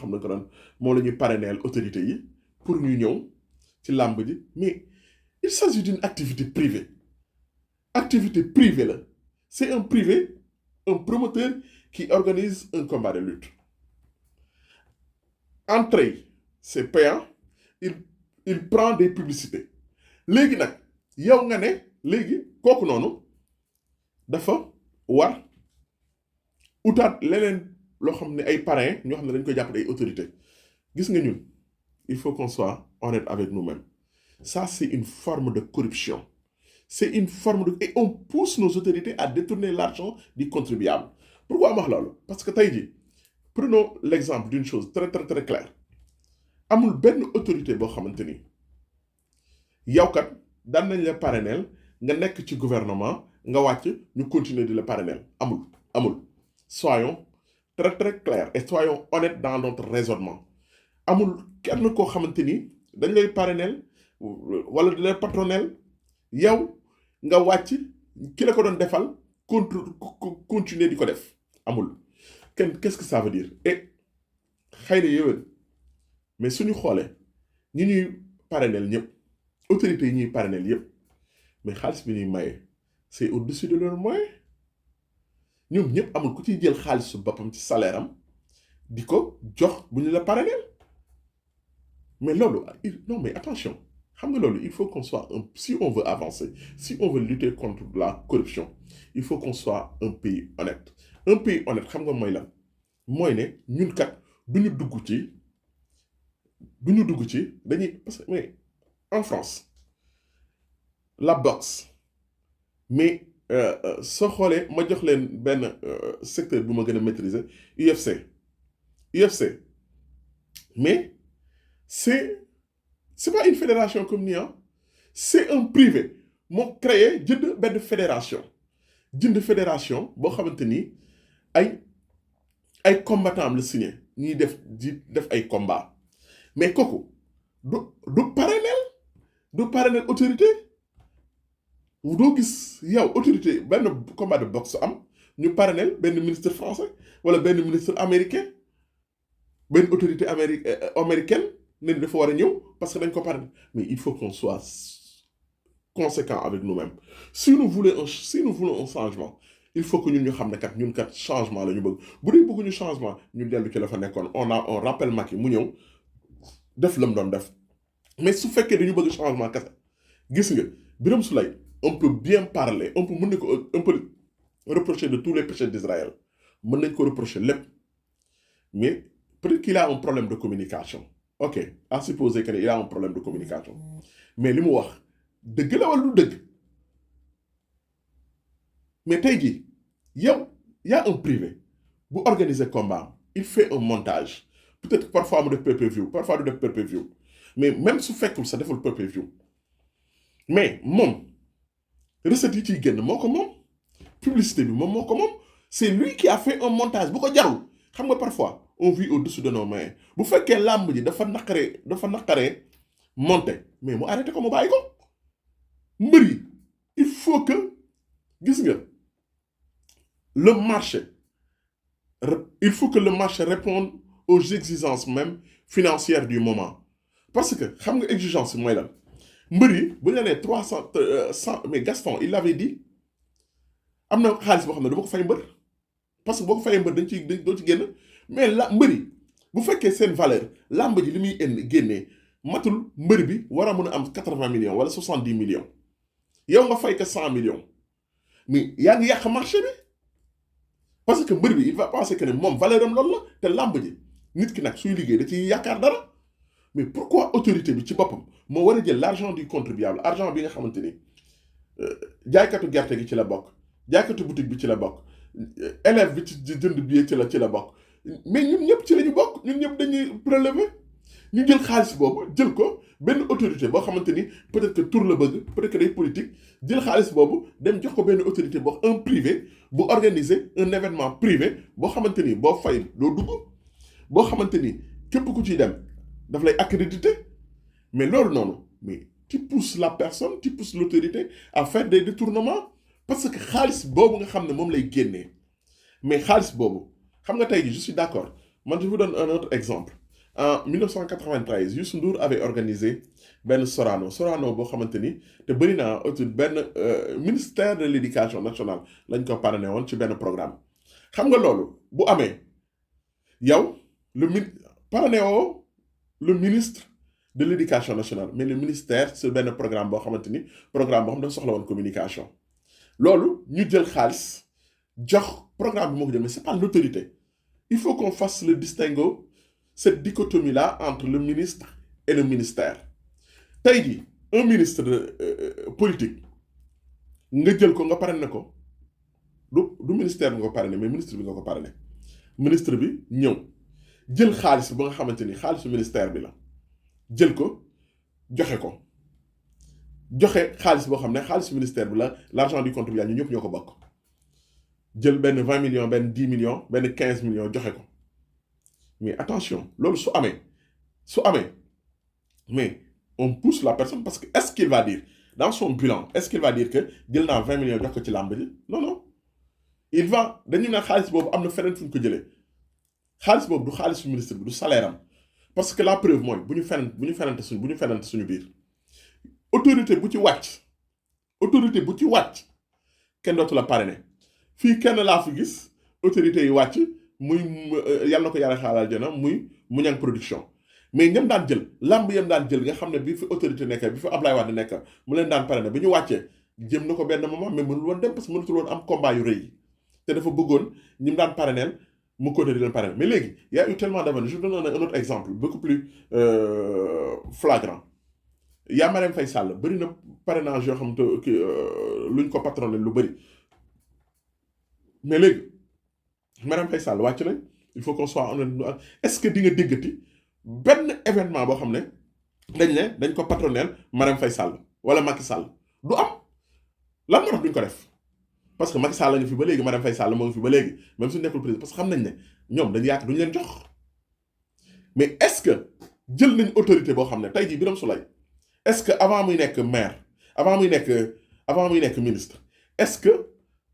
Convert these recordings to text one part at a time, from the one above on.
xam ne ko doon moom la ñuy parrainer autorité yi pour ñu ñëw ci làmb ji mais il s'agit d'une activité privée là c'est un privé un promoteur qui organise un combat de lutte entrée c'est payant il prend des publicités léegi nag yow nga ne léegi kooku noonu dafa war utaat leneen loo xam ne ay parrains ñoo xam ne dañ koy jàppale ay autorités gis nga ñun il faut qu'on soit honnête avec nous-mêmes ça c'est une forme de corruption c'est une forme de et on pousse nos autorités à détourner l'argent du contribuable pourquoi ma wax loolu parce que tey jii prenons l'exemple d'une chose très très très claire amul benn autorité boo xamante ni yow kat daan nañ la parrainer nga nekk ci gouvernement nga wàcc ñu continuer di la parrainer amul soyons très très clairs et soyons honnêtes dans notre raisonnement amul kenn koo xamante ni dañ lay parrainer wala di lay patronner yow nga wàcc ki la ko doon defal continuer di ko def amul kenn qu'est-ce que ça veut dire et xëy na yéwén mais suñu xoolee ñi ñuy parrainer ñëpp autorités yi ñuy parrainer yëpp mais xaalis bi ñuy maye c'est au-dessus de leurs moyens ñoom ñëpp amul ku ciy jël xaalisu boppam ci salaire am di ko jox bu ñu la parrainer mais loolu non mais attention xam nga loolu il faut qu'on soit si on veut avancer si on veut lutter contre la corruption il faut qu'on soit un pays honnête xam nga mooy lan mooy ne ñun kat du ñu dugg ci dañuy parce que mais en France la boxe mais soo xoolee ma jox leen benn secteur bu ma gën a maîtriser UFC mais c'est pas une fédération comme ni c'est un privé moo créé jënd benn fédération boo xamante ni ay combattants am la signé ñuy def ay combats mais kooku du parrainer autorité doo gis yow autorité benn combat de boxe am ñu parrainer benn ministre français wala benn ministre américain benn autorité américaine ne dafa war a ñëw parce que dañ ko parrainer mais il faut qu'on soit conséquent avec nous-mêmes si nous voulons un changement il faut que ñu xam ne ñun changement la ñu bëgg bu dee bëgguñu changement ñu dellu ci la fa nekkoon on rappelle Macky mu ñëw def la mu doon def mais su fekkee dañu bëgg changement kese gis nga Birame Souleye on peut bien parler on peut reprocher de tous les péchés d'Israël mën nañ ko reprocher lépp mais peut-être qu'il a un problème de communication ok à supposer que il a un problème de communication mais li mu wax dëgg la wala du dëgg mais tey jii yow y a un privé bu organiser combat il fait un montage peut-être parfois mu def pay-per-view parfois du def pay-per-view mais même su fekkul sa deful pay-per-view mais moom recette yi ciy génn moo ko moom publicité bi moom moo ko moom c'est lui qui a fait un montage bu ko jarul xam nga parfois on vit au-dessus de nos moyens bu fekkee làmb ji dafa naqaree monter mais mu arrêté ko mu bàyyi ko mbër yi il faut que gis nga le marché réponde aux exigences même financières du moment parce que xam nga exigence mooy lan mbër yi bu ñu la nee 300 mais Gaston il l'avait dit am na xaalis boo xam ne dama ko fay mbër parce que boo ko fayee mbër doo ci génn mais la mbër yi bu fekkee seen valeur làmb ji li muy génnee matul mbër bi war a mën a am 80 millions wala 70 millions yow nga fay ko 100 millions mais yaa ngi yàq marché bi parce que mbër bi il va penser que ne moom valeur am loolu la te làmb ji nit ki nag suy liggéey da ciy yaakaar dara mais pourquoi autorité bi ci boppam moo war a jël l'argent du contribuable argent bi nga xamante ni jaaykatu gerte gi ci la bokk jaaykatu boutique bi ci la bokk élève bi ci jënd billet ci la bokk mais ñun ñëpp ci la ñu bokk ñun ñëpp dañuy prélever ñu jël xaalis boobu jël ko benn autorité boo xamante ni peut-être que tour la bëgg peut-être que day politique jël xaalis boobu dem jox ko benn autorité boo un privé bu organiser un événement privé boo xamante ni boo fay doo dugg boo xamante ni képp ku ciy dem daf lay accréditer mais loolu noonu mais tu pousses la personne tu pousses l'autorité à faire des détournements parce que xaalis boobu nga xam ne moom lay génnee mais xaalis boobu xam nga tey jii je suis d'accord Moi, je vous donne un autre exemple. En 1993, Youssou Ndour avait organisé Ben Sorano. Sorano, boo xamante ni te bëri naa benn ministère de l'éducation nationale lañ ko parrainé woon ci benn programme. xam nga loolu bu amee yow le min parrainé woo le ministre de l'éducation nationale mais le ministère c'est benn programme boo xamante ni programme boo xam dafa soxla woon communication. loolu ñu jël xaalis jox programme bi moo ko jël mais c'est pas l'autorité. Il faut qu'on fasse le distinguo, cette dichotomie-là entre le ministre et le ministère. tey jii un ministre politique nga jël ko nga parrainé ko du ministère bi nga ko parrainé mais ministre bi nga ko parrainé ministre bi ñëw jël xaalis ba nga xamante ni xaalisu ministère bi la jël ko joxe xaalis boo xam ne xaalisu ministère bi la l'argent du contribuable ñu ñëpp ñoo ko bokk. jël benn 20 millions benn 10 millions benn 15 millions joxe ko mais attention loolu su amee mais on pousse la personne parce que est-ce qu'il va dire dans son bilan est-ce qu'il va dire que jël naa 20 millions jox ko ci làmb ji non il va dañu ne xaalis boobu am na feneen fu ñu ko jëlee xaalis boobu du xaalisu ministre bi du salaire am parce que la preuve mooy bu ñu fenante suñu biir autorité bu ci wàcc kenn dootu la parrainer. fii kenn laa fi gis autorités yi wàcc muy yàlla na ko yàlla xaalal jana muy Mouniang production mais ñam daan jël lamb yam daan jël nga xam ne bi fi autorité nekk bi fi Ablaye Wade nekk mu leen daan parrainé bi ñu wàccee jëm na ko benn moment mais mënul woon dem parce que mënatul woon am combat yu rëy yi te dafa bëggoon ñi mu daan parraineel mu continuer di leen parrainer mais léegi y a eu tellement d'avenir. Je vous donne un autre exemple beaucoup plus flagrant. yaa Marème Faye Sall bëri na parrainage yoo xam te luñ ko patronné lu bëri. mais léegi Marème Faye Sall wàcc nañ il faut qu'on soit honnête. est-ce que di nga déggati benn événement boo xam ne dañ ko patronel Marème Faye Sall wala Macky Sall du am lan moo tax duñ ko def parce que Macky Sall la ngi fi ba léegi Marème Faye Sall moo ngi fi ba léegi même suñu nekkul président parce que xam nañ ne ñoom dañu yaakaar duñu leen jox mais est-ce que jël nañ autorité boo xam ne tey jii Birame Souleye est-ce que avant muy nekk maire avant muy nekk ministre est-ce que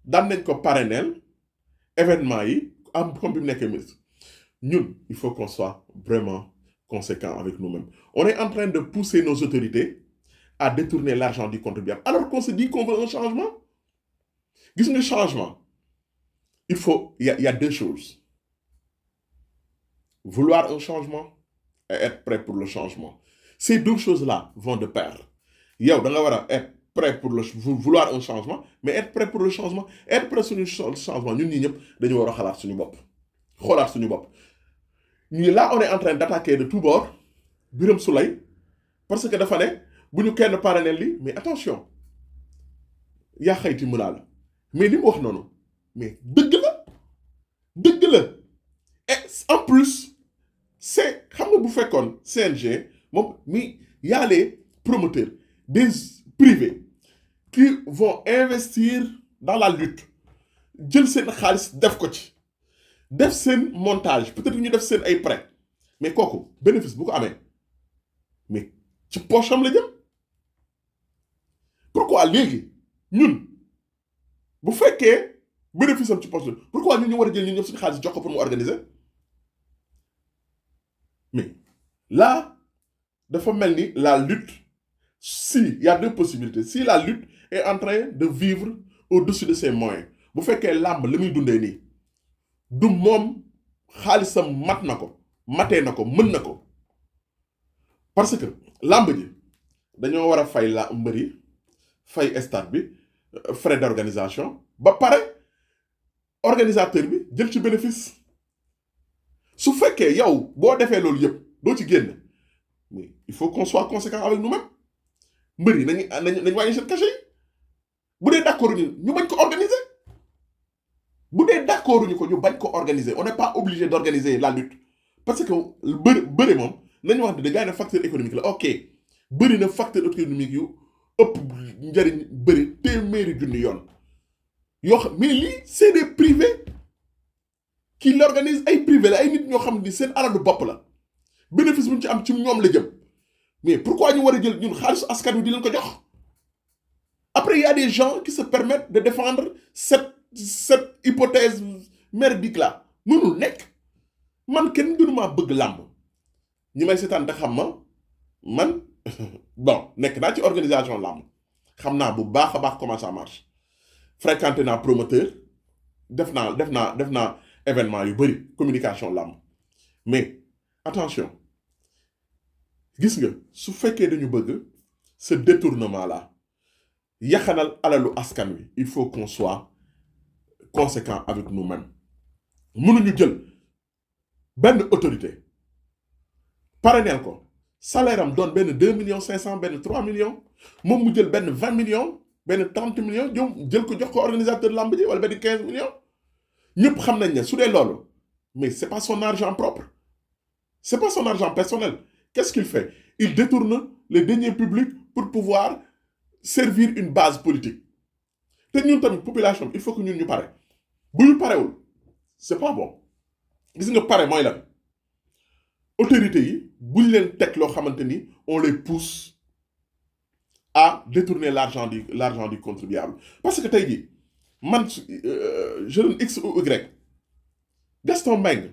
daan nañ ko parrainel événement yi am comme bi mu nekkee ministre ñun il faut qu'on soit vraiment conséquent avec nous-mêmes. On est en train de pousser nos autorités à détourner l'argent du contribuable alors qu'on se dit qu'on veut un changement. Gis nga changement il y a deux choses: vouloir un changement et être prêt pour le changement. Ces deux choses-là vont de pair. yow da nga war a être prêt pour vouloir un changement mais être prêt pour le changement. Être prêt sur le changement ñun ñii ñëpp dañu war a xalaat suñu bopp xoolaat suñu bopp. Là on est en train d'attaquer de tous bords Birame Souleye parce que dafa ne bu ñu kenn parrainel li mais attention yaa xayti mënaa la mais li mu wax noonu mais dëgg la et en plus c'est xam nga bu fekkoon CNG moom mi y a les promoteurs des privés qui vont investir dans la lutte jël seen xaalis def ko ci def seen montage peut-être ñu def seen ay prêt mais kooku bénéfice bu ko amee mais ci poche am la jëm. Pourquoi léegi ñun bu fekkee bénéfice am ci poche la pourquoi ñun ñu war a jël ñun ñëpp suñu xaalis jox ko pour mu organiser mais là dafa mel ni la lutte si y a deux possibilités. Si la lutte est en train de vivre au-dessus de ses moyens bu fekkee làmb li muy dundee nii du moom xaalisam matee na ko mën na ko parce que làmb ji dañoo war a fay la mbër yi fay stade bi frais d'organisation ba pare organisateur bi jël ci bénéfice. su fekkee yow boo defee loolu yëpp doo ci génn mais il faut qu'on soit conséquent avec nous-mêmes. mbër yi nañu wàññi seen cachet yi bu dee d'accord ñu bañ ko organiser on n'est pas obligé d'organiser la lutte parce que bëri moom nañu wax ne gars yi ne facteur économique la ok bëri na facteur économique yu ëpp njëriñ bëri téeméeri junni yoon yoo xam mais lii c'est des privés qui l'organisent. Ay privé la ay nit ñoo xam ni seen alalu bopp la bénéfice bu ñu ci am ci ñoom la jëm. Mais pourquoi ñu war a jël ñun xaalisu askan wi di leen ko jox? Après il y a des gens qui se permettent de défendre cette hypothèse merdique là mënul nekk man kenn gënumaa bëgg làmb ñi may seetaan te xam ma man bon nekk naa ci organisation làmb xam naa bu baax a baax comment ça marche fréquenté naa promoteur def naa événement yu bëri communication làmb mais attention gis nga su fekkee dañu bëgg ce détournement là yaxanal alalu askan wi il faut qu'on soit conséquent avec nous-mêmes mënuñu jël benn autorité parrainel ko salaire am doon benn 2 millions 500 benn 3 millions moom mu jël benn 20 millions benn 30 millions jël ko jox ko organisateur lamb ji wala benn 15 millions ñëpp xam nañ ne su dee loolu mais c'est pas son argent propre c'est pas son argent personnel qu'est-ce qu'il fait il détourne les deniers publics pour pouvoir servir une base politique te ñun tamit population il faut que ñun ñu pare bu ñu parewul c'est pas bon gis nga pare mooy lan autorités yi buñ leen teg loo xamante ni on les pousse à détourner l'argent du contribuable parce que tey jii man je donne X ou Y Gaston Mbengue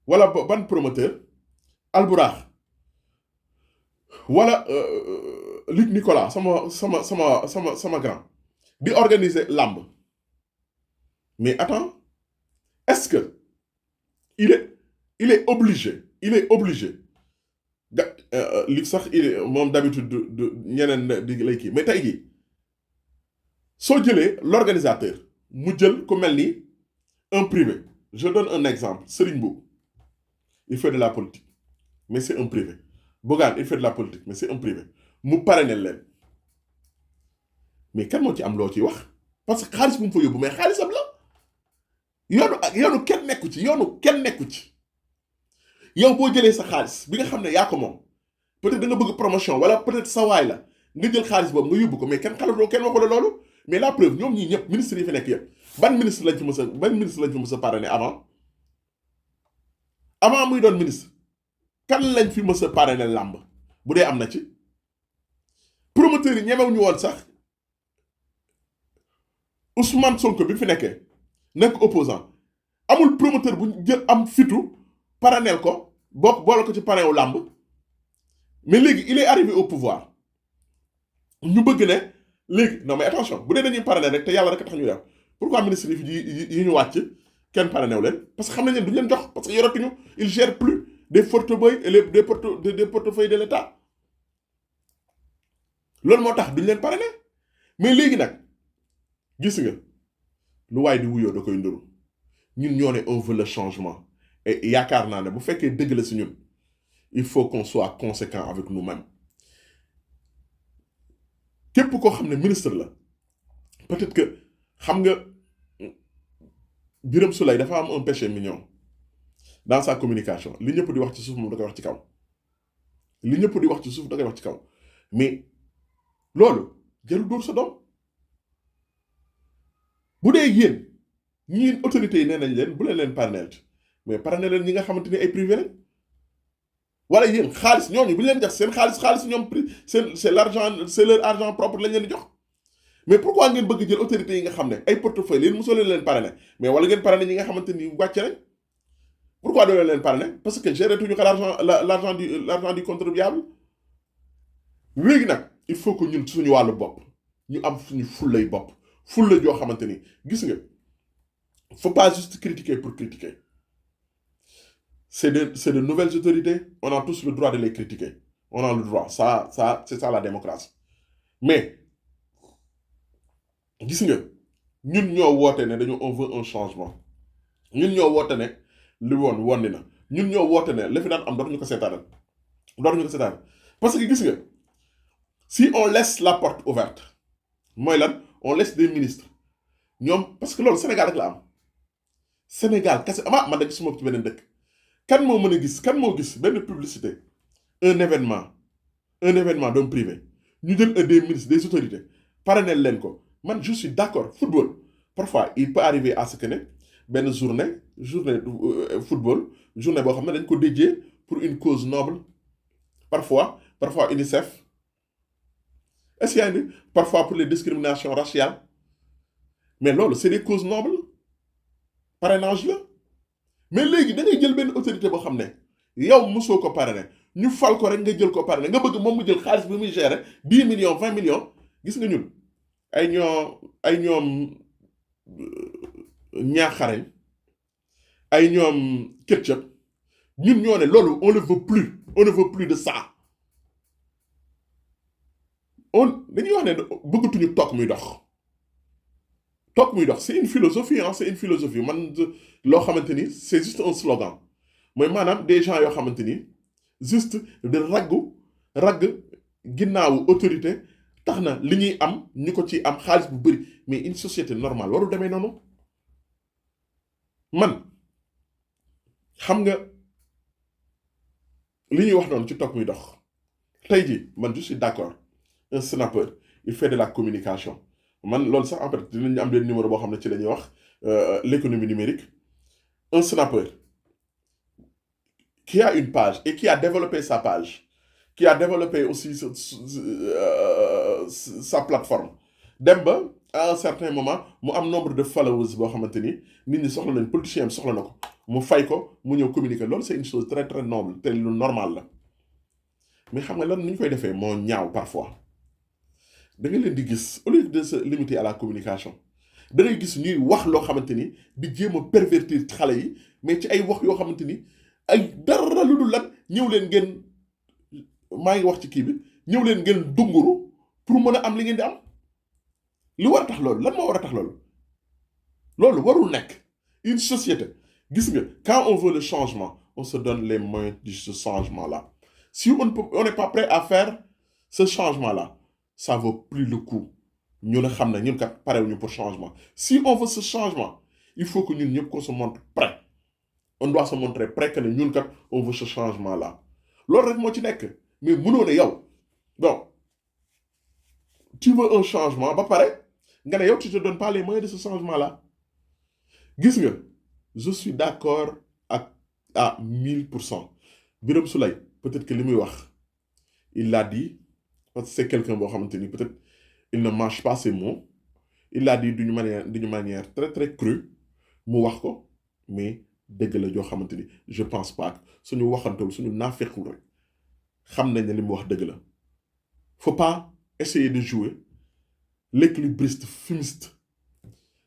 wala ban promoteur Albourakh wala Luc Nicolas sama grand di organiser lamb mais attends est-ce que il est obligé li sax moom d'habitude de ñeneen di lay kii mais tey jii soo jëlee l'organisateur mu jël ku mel ni un privé je donne un exemple Serigne Mboup il fait de la politique mais c'est un privé Bougane il fait de la politique mais c'est un privé mu parrainé leen mais kan moo ci am loo ciy wax parce que xaalis bu mu fa yóbbu mais xaalisam la yoonu kenn nekku ci yow boo jëlee sa xaalis bi nga xam ne yaa ko moom peut-être da nga bëgg promotion wala peut-être sa waay la nga jël xaalis boobu nga yóbbu ko mais kenn xalatoo kenn waxu la loolu mais la preuve ñoom ñii ñëpp ministre yi fi nekk yëpp ban ministre lañ fi mës a parrainé avant muy doon ministre kan lañ fi mës a parrainé làmb bu dee am na ci promoteurs yi ñemew ñu woon sax Ousmane Sonko bi fi nekkee nekk opposant amul promoteur bu jël am fitu parrainel ko boole ko ci parrain wu làmb mais léegi il est arrivé au pouvoir ñu bëgg ne léegi non mais attention bu dee dañuy parrainer rek te yàlla rek a tax ñu def pourquoi ministre yi ñu wàcc kenn parrainé wu leen parce que xam nañ ne duñ leen jox parce que yoratuñu il gère plus des portefeuilles et des portefeuilles de l'État loolu moo tax duñ leen parrainé mais léegi nag gis nga lu waay di wuyoo da koy nduru ñun ñoo ne on veut le changement et yaakaar naa ne bu fekkee dëgg la si ñun il faut qu'on soit conséquent avec nous-mêmes képp koo xam ne ministre la peut-être que xam nga Birame Souleye dafa am un péché mignon dans sa communication li ñëpp di wax ci suuf moom da koy wax ci kaw mais loolu jarul dóor sa doom bu dee yéen ñii autorités yi nee nañ leen bu leen parrainel mais parrainel leen ñi nga xamante ni ay privé lañ wala yéen xaalis ñooñu bu ñu leen jox seen xaalis ñoom c'est l'argent c'est leur argent propre lañ leen di jox mais pourquoi ngeen bëgg jël autorités yi nga xam ne ay portefeuille leen mosoo leen parrainer mais wala ngeen parrainer ñi nga xamante ni wàcce nañ pourquoi doo leen parrainer parce que gérer tuñu ko l'argent du contribuable léegi nag il faut que ñun suñu wàllu bopp ñu am suñu fullay bopp fulla joo xamante ni gis nga faut pas juste critiquer pour critiquer c'est de nouvelles autorités on a tous le droit de les critiquer on a le droit ça c'est ça la démocratie mais gis nga ñun ñoo woote ne dañu on veut un changement ñun ñoo woote ne li woon ni na ñun ñoo woote ne la fi daan am dootuñu ko seetaanal parce que gis nga si on laisse la porte ouverte mooy lan on laisse des ministres ñoom parce que loolu Sénégal rek la am Sénégal kese man da gisuma ci beneen dëkk kan moo gis benn publicité un événement d'un privé ñu jël des ministres des autorités parrainel leen ko man je suis d'accord football parfois il peut arriver à ce que ne benn journée football journée boo xam ne dañ ko dédié pour une cause noble parfois UNICEF est-ce qu'il y a parfois pour les discriminations raciales mais loolu c'est des causes nobles parrainage la mais léegi da ngay jël benn autorité boo xam ne yow mosoo ko parrainé ñu fal ko rek nga jël ko parrainé nga bëgg moom mu jël xaalis bi muy gérer 10 millions 20 millions gis nga ñun ay ñoom ñaaxarañ ay ñoom ketchup ñun ñoo ne loolu on ne veut plus de ça dañuy wax ne bëggatuñu toog muy dox c'est une philosophie c'est une philosophie man loo xamante ni c'est juste un slogan mooy maanaam des gens yoo xamante ni juste de ragg ginnaawu autorité tax na li ñuy am ñu ko ci am xaalis bu bëri mais une société normale waru demee noonu man xam nga li ñuy wax noonu ci toog muy dox tey jii man je suis d'accord un snapper il fait de la communication man loolu sax en fait dinañu am leen numéro boo xam ne ci la ñuy wax l'économie numérique un snapper qui a une page et qui a développé sa page qui a développé aussi sa plateforme dem ba à un certain moment mu am nombre de followers boo xamante ni nit ñi soxla nañ politicien am soxla na ko mu fay ko mu ñëw communiquer loolu c'est une chose très très noble te lu normal la mais xam nga lan ni ñu koy defee moo ñaaw parfois da nga leen di gis au lieu de se limiter à la communication da ngay gis ñuy wax loo xamante ni di jéem a pervertir xale yi mais ci ay wax yoo xamante ni ay dara lu dul lan ñëw leen ngeen maa ngi wax ci kii bi ñëw leen ngeen dunguru pour mën a am li ngeen di am li war a tax loolu lan moo war a tax loolu warul nekk une société gis nga quand on veut le changement on se donne les moyens de ce changement là si on n'est pas prêt à faire ce changement là ça vaut plus le coup ñu ne xam ne ñun kat parewuñu pour changement si on veut ce changement il faut que ñun ñëpp qu'on se montre prêt on doit se montrer prêt que ne ñun kat on veut ce changement là loolu rek moo ci nekk mais mënoo ne yow bon tu veux un changement ba pare nga ne yow tu te donnes pas les moyens de ce changement là gis nga je suis d'accord à 1000%. Birame Souleye peut-être que li muy wax il l'a dit parce que c'est quelqu'un boo xamante ni peut-être il ne mâche pas ses mots il l'a dit d'une manière très très crue mu wax ko mais dëgg la joo xamante ni je pense pas que suñu waxantewul suñu naafequl rek xam nañ ne li mu wax dëgg la faut pas essayer de jouer l'équilibriste fumiste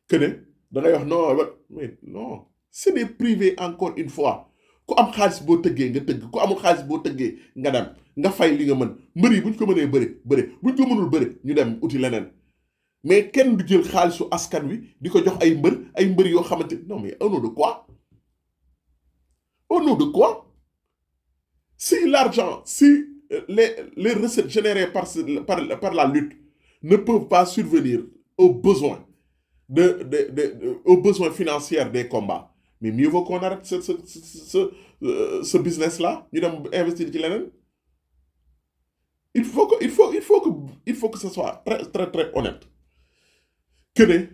que ne da ngay wax non mais non c'est des privés encore une fois ku am xaalis boo tëggee nga tëgg ku amul xaalis boo tëggee nga dem nga fay li nga mën mbër yi bu ñu ko mënee bëri bu ñu ko mënul bëri ñu dem uti leneen mais kenn du jël xaalisu askan wi di ko jox ay mbër yoo xamante non mais au nom de quoi au nom de quoi si l'argent si les recettes générées par la lutte ne peuvent pas survenir aux besoins aux besoins financiers des combats mais mieux vaut qu'on arrête ce business là ñu dem investir ci leneen il faut que ce soit très très très honnête que ne